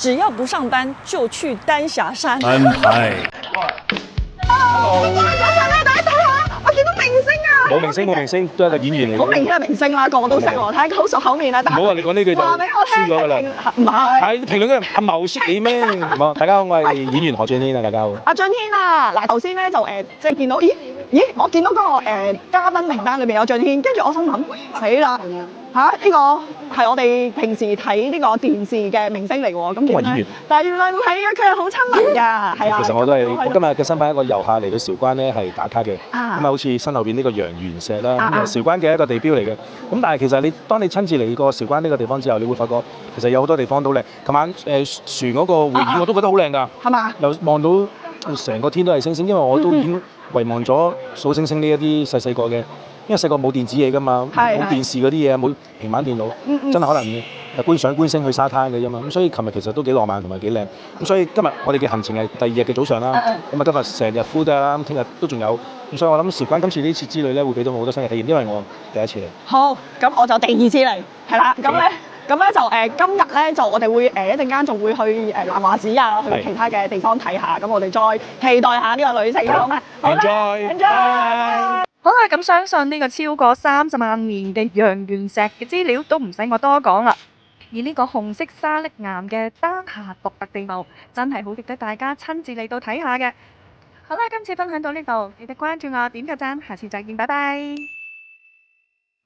只要不上班就去丹霞山。安排。我見到明星啊！冇明星，都係個演員嚟嘅。好明顯係明星啦，個個都識喎，睇口熟口面啦。唔好話你講呢句就話俾我聽，輸咗㗎啦。唔係。係評論嗰人阿茂識你咩？唔好，大家好，我係演員何俊軒啊，大家好。阿俊軒啊，嗱頭先咧就即係見到，咦，我見到嗰個嘉賓名單裏邊有俊軒，跟住我心諗死啦嚇，呢個係我哋平時睇呢個電視嘅明星嚟喎，咁點咧？但係原來唔係嘅，佢係好親民㗎，係啊。其實我都係，我今日嘅身份一個遊客嚟到韶關咧係打卡嘅，咁啊好似身後邊呢個陽元石啦，韶關嘅一個地標嚟嘅。咁但係其實當你親自嚟過韶關呢個地方之後，你會發覺其實有好多地方都靚。琴晚船嗰個會議我都覺得好靚㗎，係嘛？又望到成個天都係星星，因為我都已經遺忘咗數星星呢一啲細個嘅。因為細個冇電子嘢㗎嘛，冇電視嗰啲嘢，冇平板電腦，真係可能觀賞觀星去沙灘嘅啫嘛。咁所以琴日其實都幾浪漫同埋幾靚。咁所以今日我哋嘅行程係第二日嘅早上啦。咁啊今日成日 full day 啦，咁聽日都仲有。咁所以我諗韶關今次呢次之旅咧會俾到我好多新嘅體驗，因為我第一次嚟。好，咁我就第二次嚟，係啦。咁咧就今日咧就我哋會一陣間仲會去南華寺啊，去其他嘅地方睇下。咁我哋再期待下呢個旅程好嗎？ Enjoy！好啦，咁相信呢個超過30萬年嘅陽元石嘅資料都唔使我多講啦。而呢個紅色沙礫岩嘅丹霞獨特地貌，真係好值得大家親自嚟到睇下嘅。好啦，今次分享到呢度，記得關注我，點個讚，下次再見，拜拜。